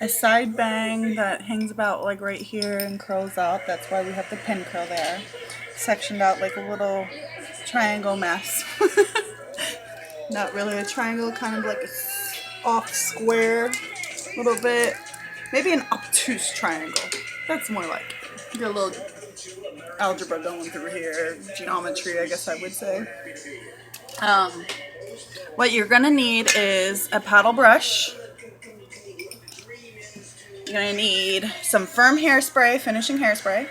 a side bang that hangs about like right here and curls up. That's why we have the pin curl there. Sectioned out like a little triangle mess. Not really a triangle, kind of like a off square a little bit. Maybe an obtuse triangle. That's more like it. Get a little algebra going through here. Geometry, I guess I would say. What you're gonna need is a paddle brush. You're gonna need some firm hairspray, finishing hairspray.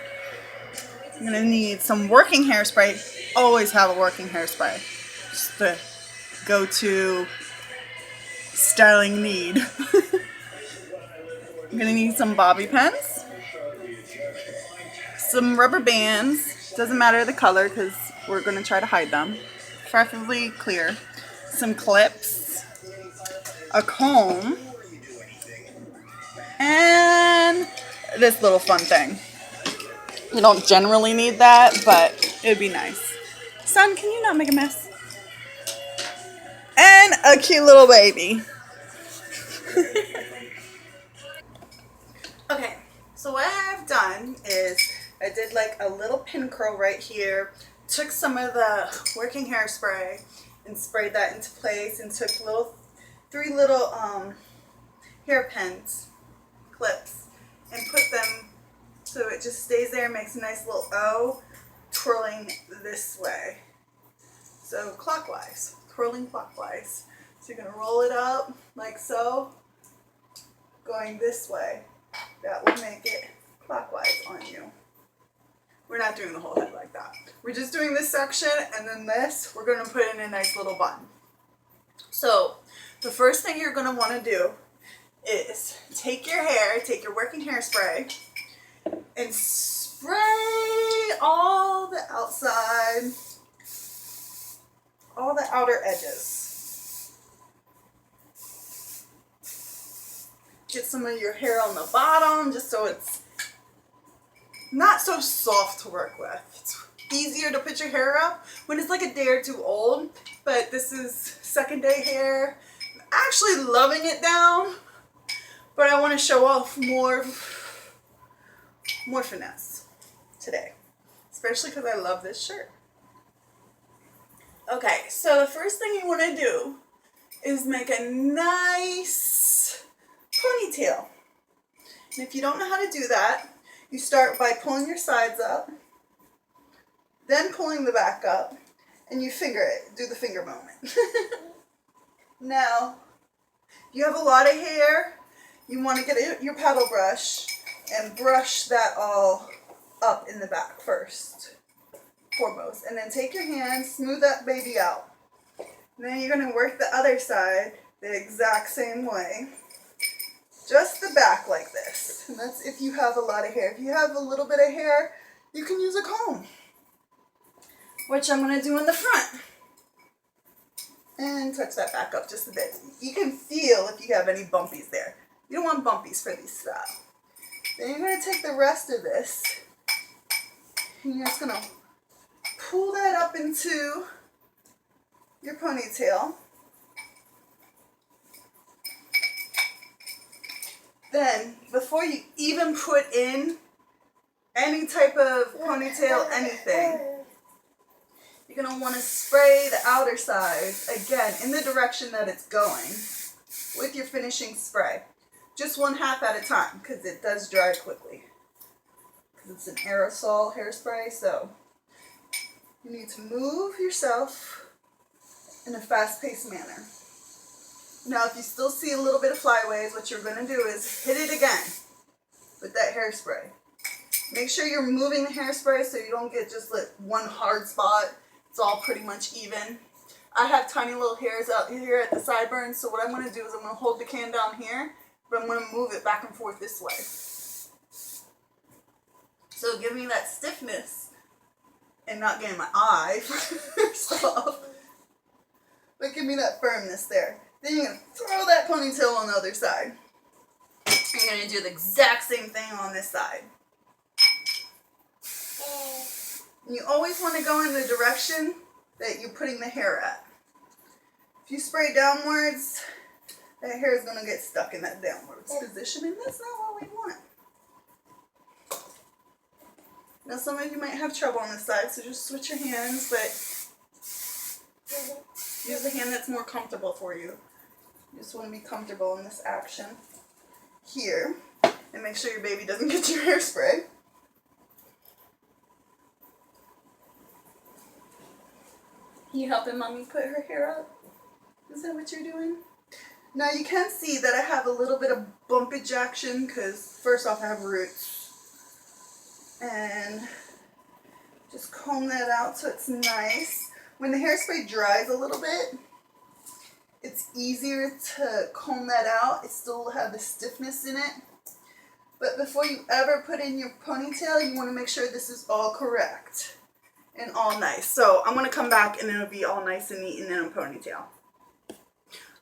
You're gonna need some working hairspray. Always have a working hairspray. Just the go-to styling need. You're gonna need some bobby pins, some rubber bands. Doesn't matter the color because we're gonna try to hide them. Preferably clear. Some clips, a comb, and this little fun thing. You don't generally need that, but it'd be nice. Son, can you not make a mess? And a cute little baby. Okay, so what I've done is I did like a little pin curl right here, took some of the working hairspray and sprayed that into place and took three little hairpins, clips, and put them so it just stays there, makes a nice little O, twirling this way. So clockwise, twirling clockwise. So you're gonna roll it up like so, going this way. That will make it clockwise on you. We're not doing the whole head like that. We're just doing this section, and then this, we're gonna put in a nice little bun. So the first thing you're gonna wanna do is take your hair, take your working hairspray, and spray all the outside, all the outer edges. Get some of your hair on the bottom just so it's not so soft to work with. It's easier to put your hair up when it's like a day or two old, but this is second day hair. I'm actually loving it down, but I want to show off more finesse today, especially because I love this shirt. Okay, so the first thing you want to do is make a nice ponytail. And if you don't know how to do that, you start by pulling your sides up, then pulling the back up, and you finger it. Do the finger moment. Now, you have a lot of hair. You want to get your paddle brush and brush that all up in the back foremost. And then take your hand, smooth that baby out. And then you're going to work the other side the exact same way. Just the back like this. And that's if you have a lot of hair. If you have a little bit of hair, you can use a comb, which I'm going to do in the front. And touch that back up just a bit. You can feel if you have any bumpies there. You don't want bumpies for these style. Then you're going to take the rest of this and you're just going to pull that up into your ponytail. Then, before you even put in any type of ponytail, anything, you're going to want to spray the outer side, again, in the direction that it's going, with your finishing spray. Just 1/2 at a time, because it does dry quickly. Because it's an aerosol hairspray, so you need to move yourself in a fast-paced manner. Now, if you still see a little bit of flyaways, what you're going to do is hit it again with that hairspray. Make sure you're moving the hairspray so you don't get just like one hard spot. It's all pretty much even. I have tiny little hairs out here at the sideburns, so what I'm going to do is I'm going to hold the can down here, but I'm going to move it back and forth this way. So give me that stiffness and not getting my eye first off, but give me that firmness there. Then you're going to throw that ponytail on the other side. You're going to do the exact same thing on this side. You always want to go in the direction that you're putting the hair at. If you spray downwards, that hair is going to get stuck in that downwards position, and that's not what we want. Now some of you might have trouble on this side, so just switch your hands, but use the hand that's more comfortable for you. You just want to be comfortable in this action here, and make sure your baby doesn't get your hairspray. You helping mommy put her hair up? Is that what you're doing? Now you can see that I have a little bit of bumpage action because first off I have roots. And just comb that out so it's nice. When the hairspray dries a little bit, it's easier to comb that out. It still will have the stiffness in it. But before you ever put in your ponytail, you want to make sure this is all correct and all nice. So I'm going to come back and it'll be all nice and neat and in a ponytail.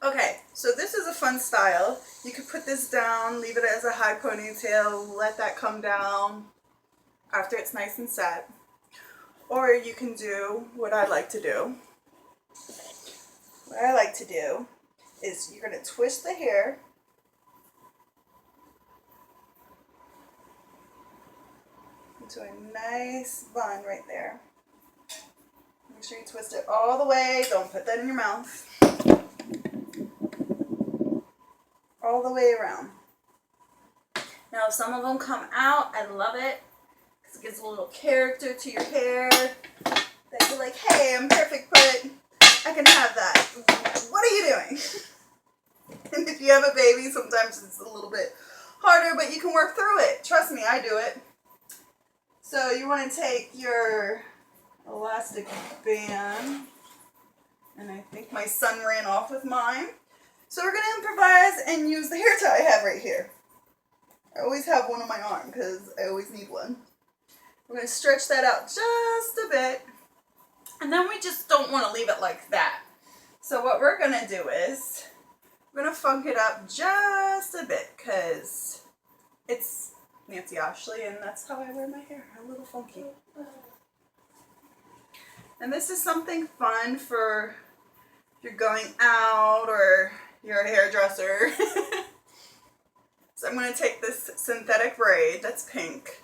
Okay, so this is a fun style. You could put this down, leave it as a high ponytail, let that come down after it's nice and set. Or you can do what I like to do. What I like to do is you're going to twist the hair into a nice bun right there. Make sure you twist it all the way. Don't put that in your mouth. All the way around. Now if some of them come out, I love it. It gives a little character to your hair. That you're like, hey, I'm perfect, but I can have that. What are you doing? And if you have a baby, sometimes it's a little bit harder, but you can work through it. Trust me, I do it. So you want to take your elastic band, and I think my son ran off with mine. So we're going to improvise and use the hair tie I have right here. I always have one on my arm because I always need one. We're going to stretch that out just a bit. And then we just don't want to leave it like that. So what we're going to do is, we're going to funk it up just a bit because it's Nancy Ashley and that's how I wear my hair, a little funky. And this is something fun for if you're going out or you're a hairdresser. So I'm going to take this synthetic braid that's pink.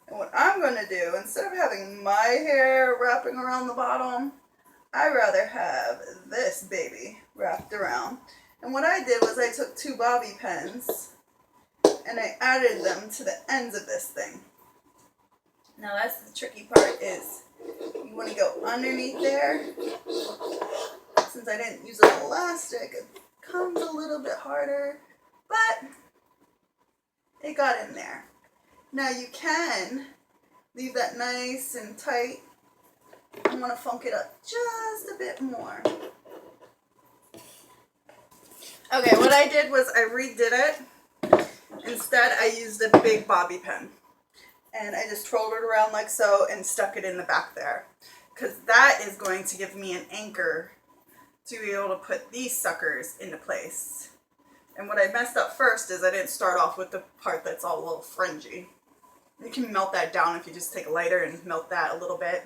And what I'm going to do, instead of having my hair wrapping around the bottom, I'd rather have this baby wrapped around. And what I did was I took 2 bobby pins and I added them to the ends of this thing. Now that's the tricky part is you want to go underneath there. Since I didn't use an elastic, it comes a little bit harder, but it got in there. Now you can leave that nice and tight. I want to funk it up just a bit more. Okay, what I did was I redid it. Instead, I used a big bobby pin. And I just twirled it around like so and stuck it in the back there. Because that is going to give me an anchor to be able to put these suckers into place. And what I messed up first is I didn't start off with the part that's all a little fringy. You can melt that down if you just take a lighter and melt that a little bit.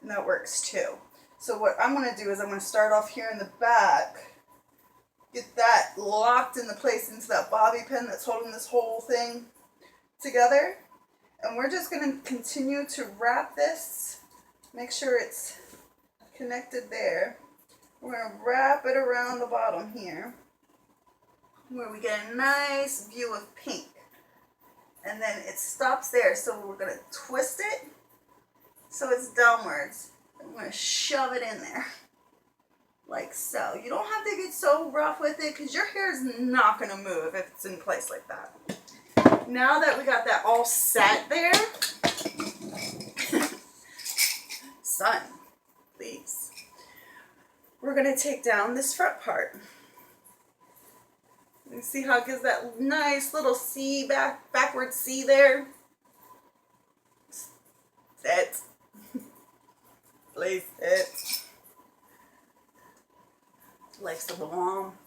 And that works too. So what I'm going to do is I'm going to start off here in the back. Get that locked into place into that bobby pin that's holding this whole thing together. And we're just going to continue to wrap this. Make sure it's connected there. We're going to wrap it around the bottom here, where we get a nice view of pink. And then it stops there, so we're going to twist it so it's downwards. I'm going to shove it in there, like so. You don't have to get so rough with it, because your hair is not going to move if it's in place like that. Now that we got that all set there, son, please, we're going to take down this front part. You see how it gives that nice little C, backward C there? Sit. Please sit. Likes to belong.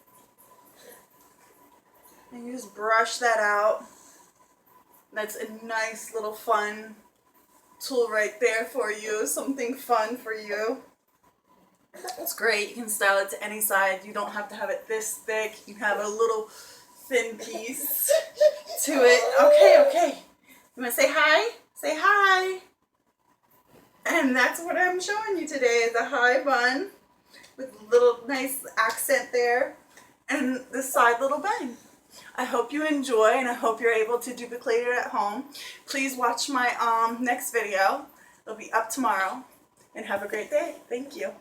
And you just brush that out. That's a nice little fun tool right there for you. Something fun for you. It's great. You can style it to any side. You don't have to have it this thick. You have a little thin piece to it. Okay, okay. You want to say hi? Say hi. And that's what I'm showing you today, is a high bun with a little nice accent there and the side little bun. I hope you enjoy, and I hope you're able to duplicate it at home. Please watch my next video. It'll be up tomorrow. And have a great day. Thank you.